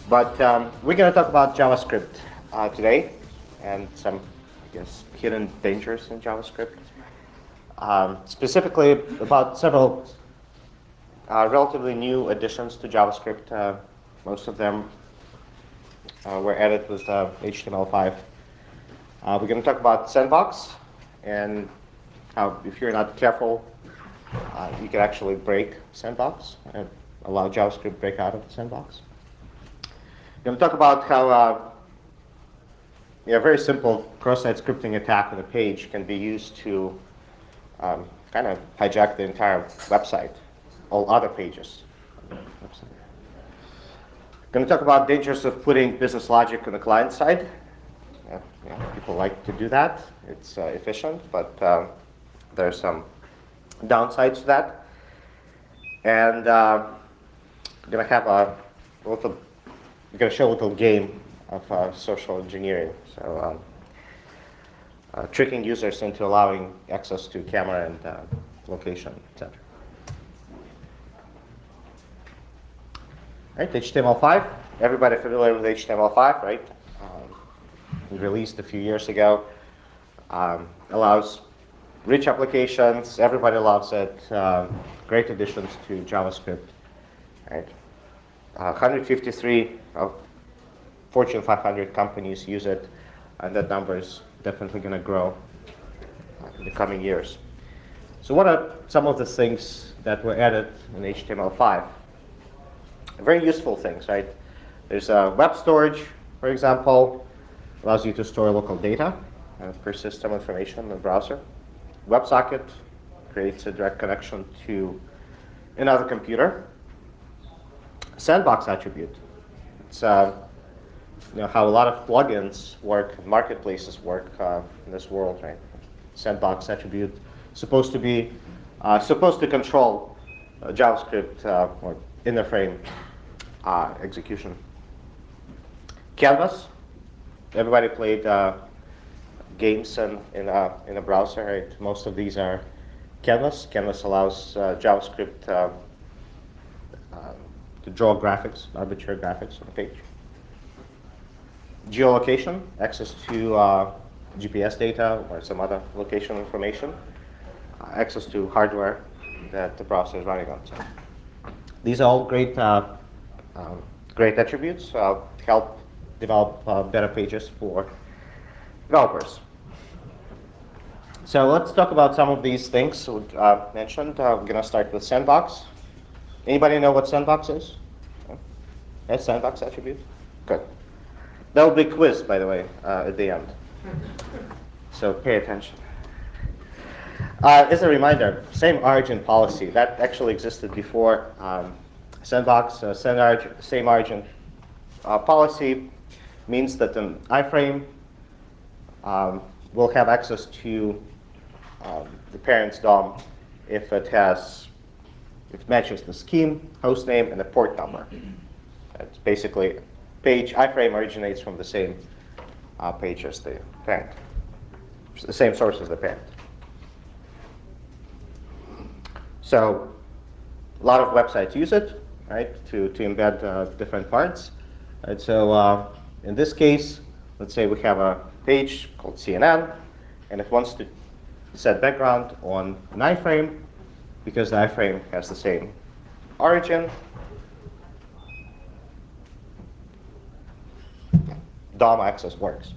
But we're going to talk about JavaScript today and some, I guess, hidden dangers in JavaScript. Specifically about several relatively new additions to JavaScript. Most of them were added with HTML5. We're going to talk about sandbox and how, if you're not careful, you can actually break sandbox and allow JavaScript to break out of the sandbox. We're going to talk about how a very simple cross-site scripting attack on a page can be used to kind of hijack the entire website, all other pages on the website. Going to talk about dangers of putting business logic on the client side. People like to do that. It's efficient, but there are some downsides to that. And going to have we're going to show a little game of social engineering. So tricking users into allowing access to camera and location, etc. Right, HTML5. Everybody familiar with HTML5, right? Released a few years ago. Allows rich applications. Everybody loves it. Great additions to JavaScript. Right? 153 of Fortune 500 companies use it, and that number is definitely going to grow in the coming years. So what are some of the things that were added in HTML5? Very useful things, right? There's web storage, for example, allows you to store local data and persist some information in the browser. WebSocket creates a direct connection to another computer. Sandbox attribute. It's how a lot of plugins work, marketplaces work in this world, right? Sandbox attribute supposed to control JavaScript or inner frame execution. Canvas. Everybody played games in a browser, right? Most of these are Canvas. Canvas allows JavaScript to draw graphics, arbitrary graphics on a page. Geolocation, access to GPS data or some other location information. Access to hardware that the browser is running on. So these are all great great attributes to help develop better pages for developers. So let's talk about some of these things mentioned. We're going to start with Sandbox. Anybody know what Sandbox is? Yes, Sandbox attribute? Good. That will be a quiz, by the way, at the end. So pay attention. As a reminder, same origin policy. That actually existed before Sandbox. Same origin policy means that an iframe will have access to the parent's DOM if it matches the scheme, host name, and the port number. It's basically page iframe originates from the same page as the parent, the same source as the parent. So a lot of websites use it, right, to embed different parts. And so in this case, let's say we have a page called CNN, and it wants to set background on an iframe because the iframe has the same origin. DOM access works.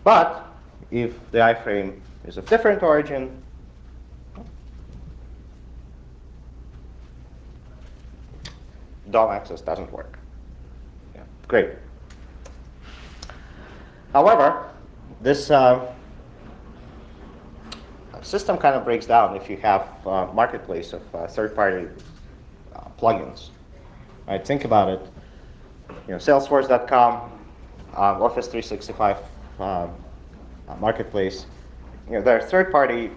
But if the iframe is of different origin, DOM access doesn't work. Yeah, great. However, this system kind of breaks down if you have a marketplace of third-party plugins. Right, think about it. Salesforce.com, Office 365 marketplace. There are third-party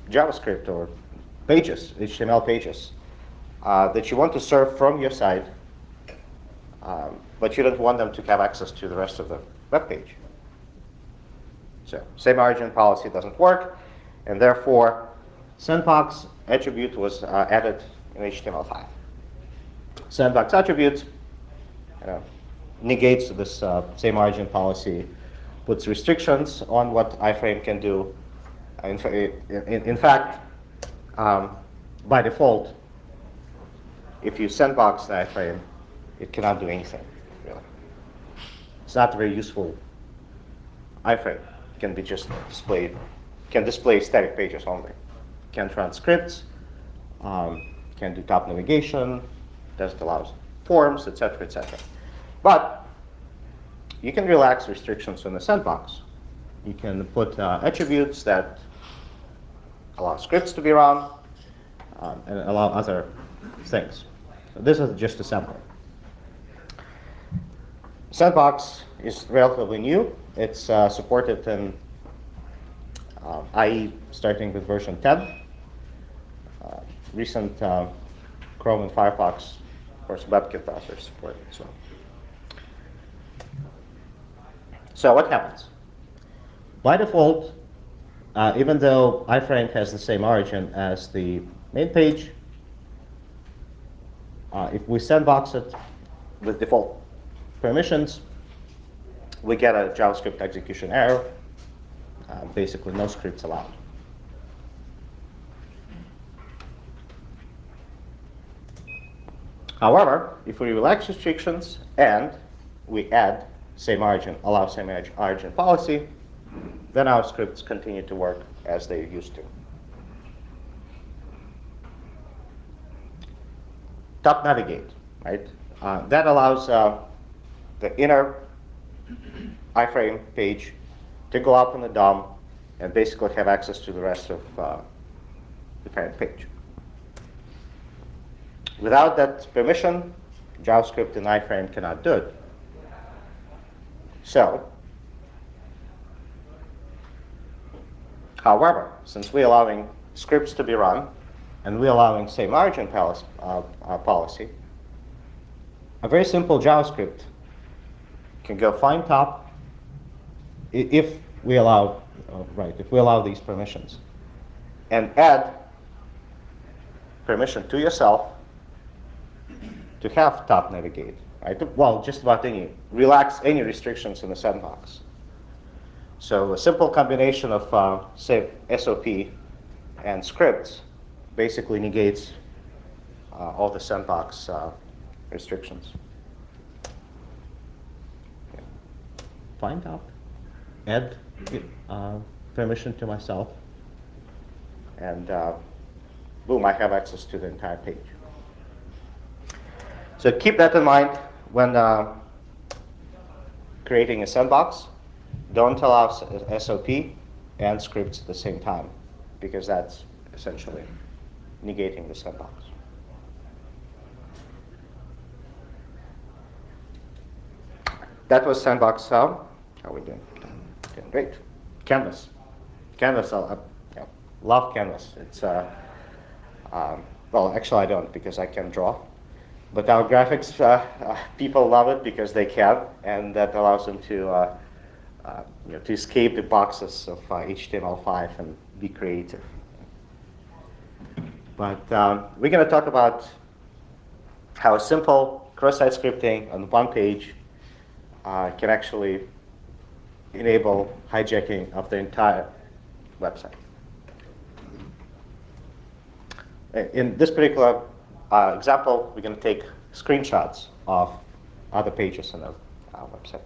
JavaScript or pages, HTML pages, that you want to serve from your site, but you don't want them to have access to the rest of the web page. So same origin policy doesn't work, and therefore Sandbox attribute was added in HTML5. Sandbox attributes negates this same origin policy, puts restrictions on what iframe can do. In fact, by default, if you sandbox the iframe, it cannot do anything, really. It's not a very useful iframe. It can be just displayed, can display static pages only. Can't run scripts, can do top navigation, doesn't allow forms, etc., etc. But you can relax restrictions on the sandbox. You can put attributes that allow scripts to be run and allow other things. So this is just a sample. Sandbox is relatively new. It's supported in IE starting with version 10. Recent Chrome and Firefox, of course, WebKit browsers support it as well. So what happens? By default, even though iframe has the same origin as the main page, if we sandbox it with default permissions, we get a JavaScript execution error. Basically, no scripts allowed. However, if we relax restrictions and we add same origin, allow same origin policy, then our scripts continue to work as they used to. Top navigate, right? That allows the inner iframe page to go up in the DOM and basically have access to the rest of the parent page. Without that permission, JavaScript and iframe cannot do it. So, however, since we're allowing scripts to be run and we're allowing same origin policy, a very simple JavaScript can go find top if we allow these permissions, and add permission to yourself to have top navigate, right? Well, just about relax any restrictions in the sandbox. So a simple combination of, say, SOP and scripts basically negates all the sandbox restrictions. Okay. Find top, add permission to myself, and boom, I have access to the entire page. So keep that in mind when creating a sandbox. Don't allow SOP and scripts at the same time, because that's essentially negating the sandbox. That was sandbox. How are we doing? Doing great. Canvas. Canvas, yeah, love Canvas. It's, well, actually I don't, because I can draw. But our graphics people love it because they can, and that allows them to to escape the boxes of HTML5 and be creative. But we're going to talk about how simple cross-site scripting on one page can actually enable hijacking of the entire website. In this particular example, we're going to take screenshots of other pages on our website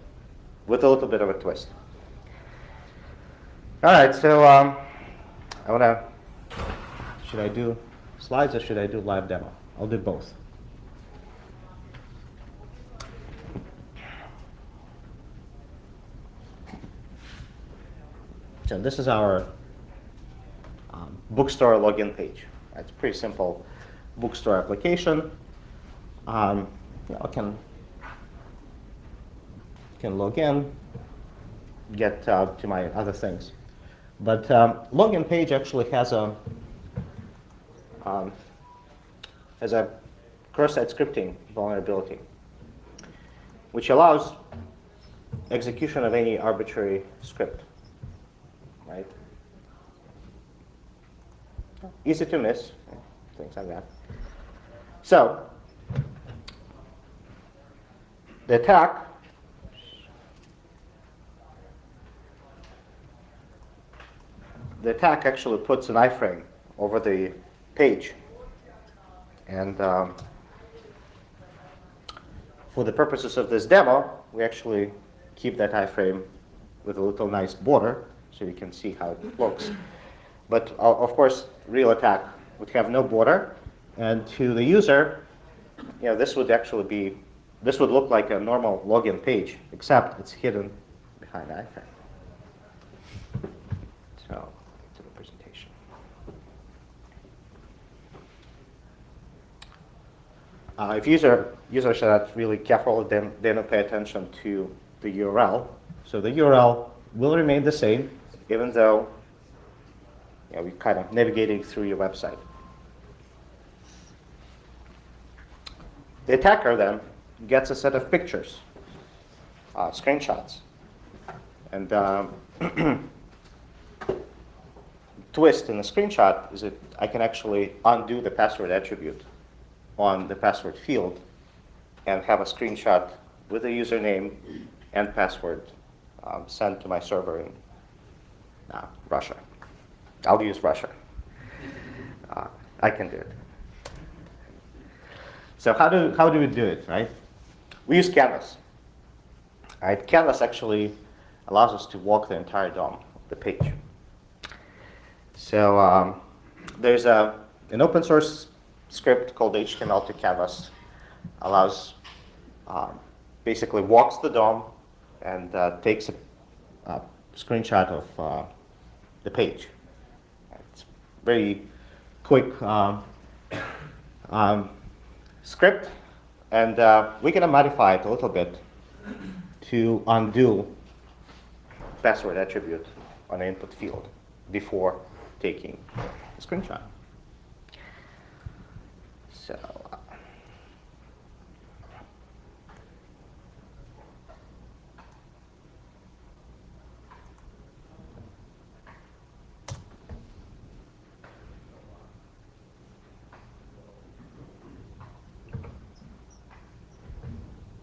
with a little bit of a twist. All right, so I want to, should I do slides or should I do live demo? I'll do both. So this is our bookstore login page. It's a pretty simple bookstore application. I can log in, get to my other things. But login page actually has a cross-site scripting vulnerability, which allows execution of any arbitrary script, right? Easy to miss, things like that. So the attack actually puts an iframe over the page. And for the purposes of this demo, we actually keep that iframe with a little nice border so you can see how it looks. But of course, real attack would have no border. And to the user, this would look like a normal login page, except it's hidden behind the iframe. So, to the presentation. If users are not really careful, then they don't pay attention to the URL. So the URL will remain the same, even though we're kind of navigating through your website. The attacker then gets a set of pictures, screenshots, and twist in the screenshot is that I can actually undo the password attribute on the password field and have a screenshot with the username and password sent to my server in Russia. I'll use Russia. I can do it. So how do we do it, right? We use Canvas. Right? Canvas actually allows us to walk the entire DOM of the page. So there's an open source script called HTML to Canvas. Allows, basically walks the DOM and takes a screenshot of the page. It's very quick script, and we can modify it a little bit to undo password attribute on the input field before taking a screenshot.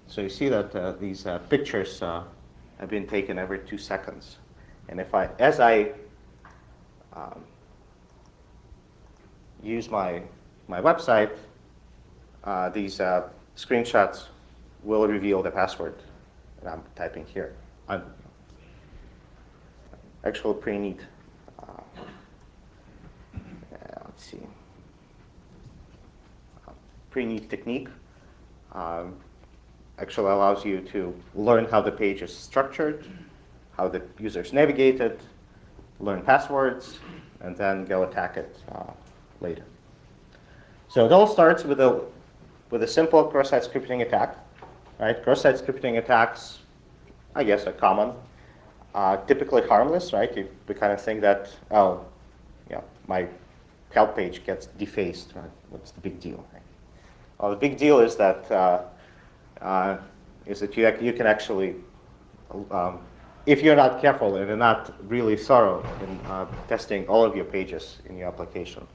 So you see that these pictures have been taken every 2 seconds. And as I use my website, these screenshots will reveal the password that I'm typing here. Actually pretty neat. Let's see. Pretty neat technique. Actually allows you to learn how the page is structured, how the users navigate it, learn passwords, and then go attack it later. So it all starts with a simple cross-site scripting attack. Right? Cross-site scripting attacks, I guess, are common, typically harmless. Right? We kind of think that, oh, my help page gets defaced. Right? What's the big deal? Right? Well, the big deal is that you can actually, if you're not careful and you're not really thorough in testing all of your pages in your application,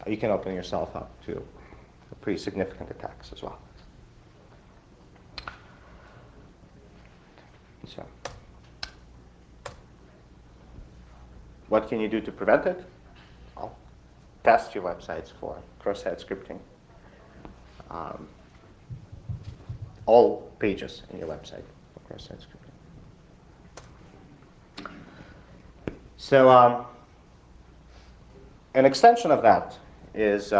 you can open yourself up to pretty significant attacks as well. So, what can you do to prevent it? Well, test your websites for cross-site scripting. All pages in your website for cross-site scripting. So an extension of that is,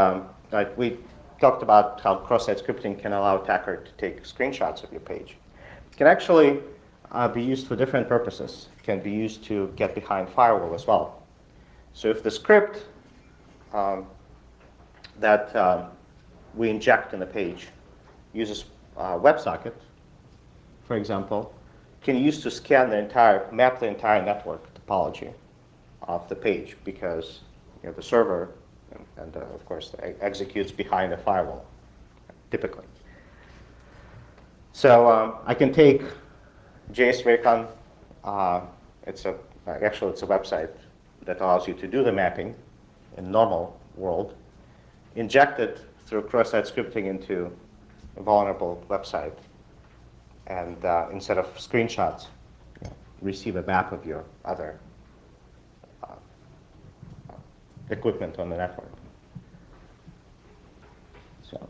like we talked about how cross-site scripting can allow attacker to take screenshots of your page. It can actually be used for different purposes. It can be used to get behind firewall as well. So if the script that we inject in the page uses WebSocket, for example, can use to scan map the entire network topology of the page, because the server and of course executes behind a firewall typically. So I can take JSRaycon. Actually it's a website that allows you to do the mapping in normal world, inject it through cross-site scripting into a vulnerable website, and instead of screenshots, receive a map of your other equipment on the network. So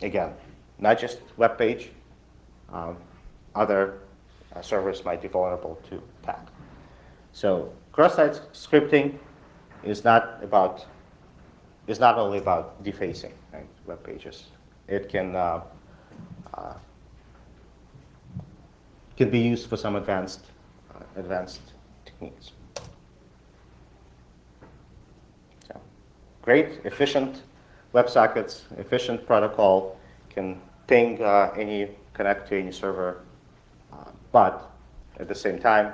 again, not just web page, other servers might be vulnerable to attack. So cross-site scripting is not only about defacing, right, web pages. It can be used for some advanced techniques. So, great, efficient WebSockets, efficient protocol, can ping connect to any server, but at the same time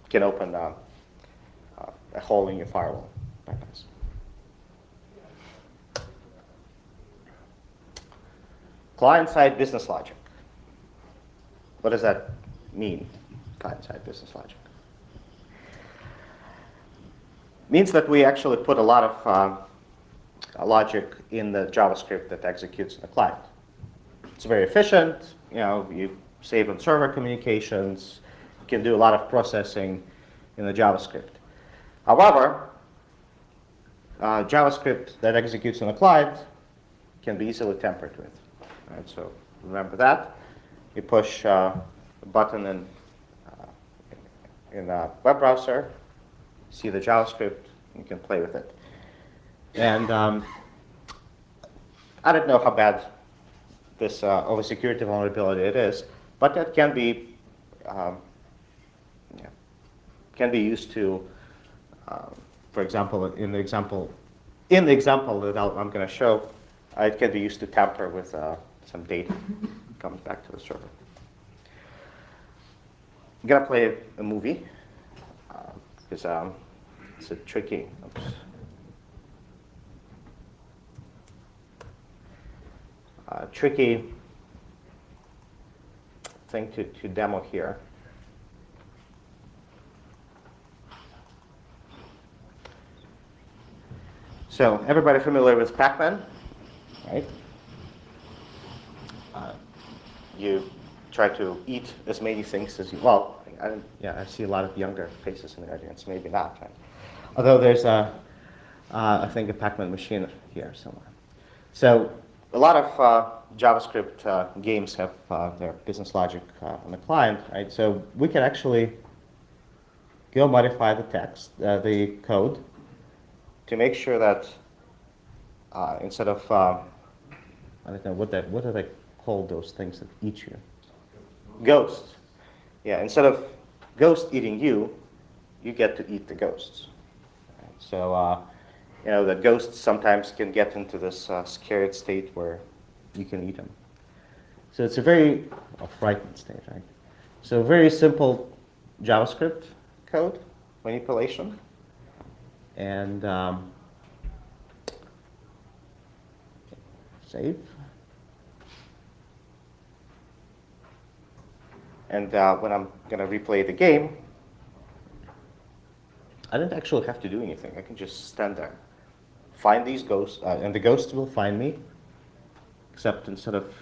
can open a hole in your firewall bypass. Client-side business logic. What does that mean, client-side business logic? Means that we actually put a lot of logic in the JavaScript that executes in the client. It's very efficient. You save on server communications. You can do a lot of processing in the JavaScript. However, JavaScript that executes on the client can be easily tampered with. Right, so remember that. You push a button in a web browser, see the JavaScript, you can play with it. And I don't know how bad this oversecurity vulnerability it is, but that can be used to, for example, in the example that I'm going to show, it can be used to tamper with some data comes back to the server. I'm going to play a movie because it's a tricky. Tricky thing to demo here. So everybody familiar with Pac-Man, right? You try to eat as many things as you, well, I see a lot of younger faces in the audience, maybe not, right? Although there's I think a Pac-Man machine here somewhere. So a lot of JavaScript games have their business logic on the client, right? So we can actually go modify the text, the code, to make sure that instead of, I don't know, what do they call those things that eat you? Ghosts. Yeah, instead of ghost eating you, you get to eat the ghosts. Right? So, the ghosts sometimes can get into this scared state where you can eat them. So it's a very frightened state, right? So very simple JavaScript code manipulation. And save. And when I'm going to replay the game, I don't actually have to do anything. I can just stand there, find these ghosts, and the ghosts will find me, except instead of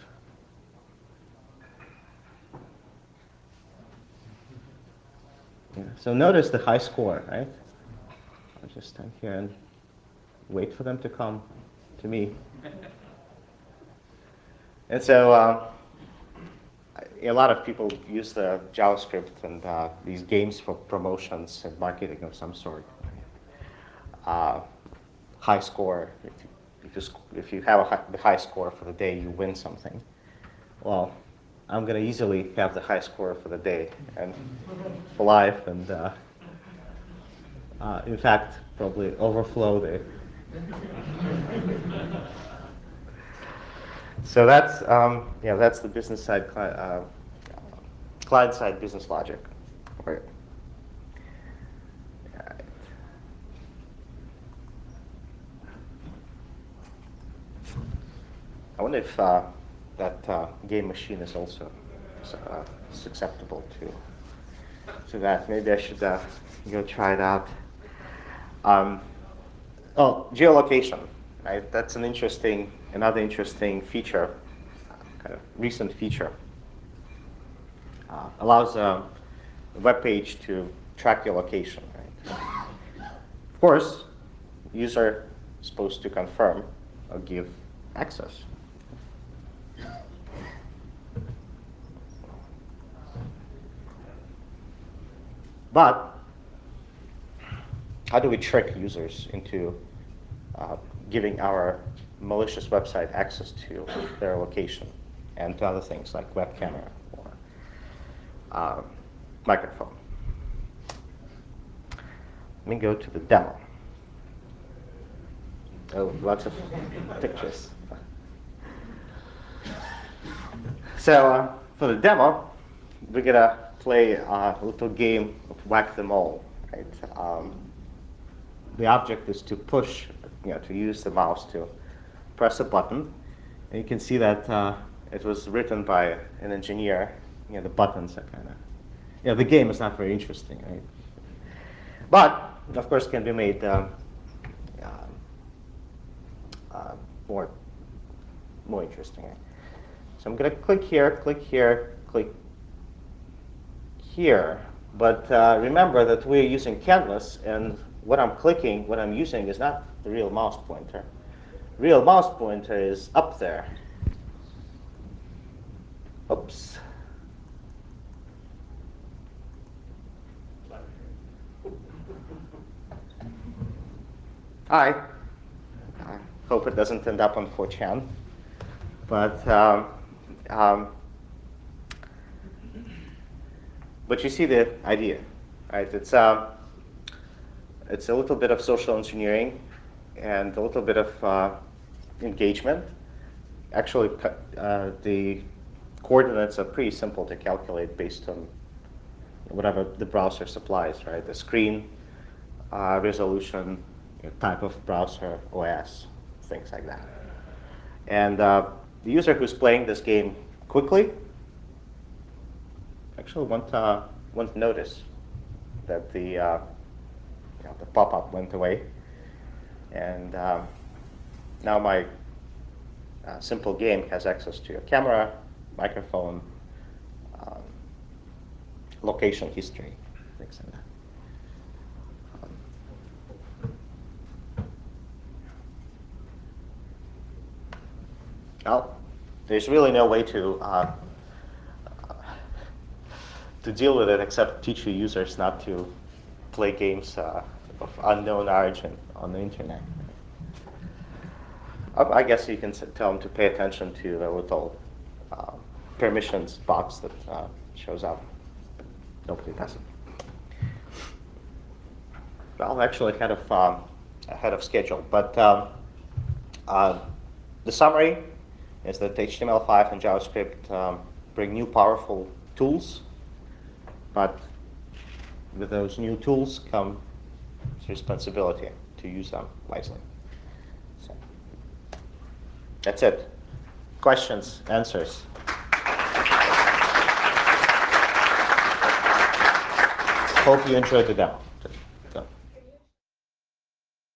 so notice the high score, right? I'll just stand here and wait for them to come to me. And so a lot of people use the JavaScript and these games for promotions and marketing of some sort. High score, if you have the high score for the day, you win something. Well, I'm going to easily have the high score for the day and for life, and in fact, probably overflow the. So that's the business side, client side business logic. Right. I wonder if that game machine is also susceptible to that. Maybe I should go try it out. Oh, geolocation. right? That's another interesting feature, kind of recent feature. Allows a web page to track your location, right? Of course, user is supposed to confirm or give access. But how do we trick users into giving our malicious website access to their location and to other things like web camera or microphone? Let me go to the demo. Oh, lots of pictures. So for the demo, we're gonna play a little game of whack them all. Right? The object is to push, to use the mouse to press a button, and you can see that it was written by an engineer. The buttons are kind of, the game is not very interesting, right? But of course, can be made more interesting. So I'm going to click here, click here. But remember that we're using canvas, and what I'm using is not the real mouse pointer. Real mouse pointer is up there. Oops. I hope it doesn't end up on 4chan. But you see the idea, right? It's a little bit of social engineering and a little bit of engagement. Actually, the coordinates are pretty simple to calculate based on whatever the browser supplies, right? The screen resolution, type of browser, OS, things like that. And the user who's playing this game quickly actually won't notice that the pop-up went away. And now my simple game has access to your camera, microphone, location history, things like that. Well, there's really no way to deal with it except teach your users not to play games of unknown origin on the internet. I guess you can tell them to pay attention to the little permissions box that shows up. Nobody does it. Well, actually ahead of schedule. But the summary is that HTML5 and JavaScript bring new powerful tools, but with those new tools comes responsibility to use them wisely. So that's it. Questions, answers? Hope you enjoyed the demo.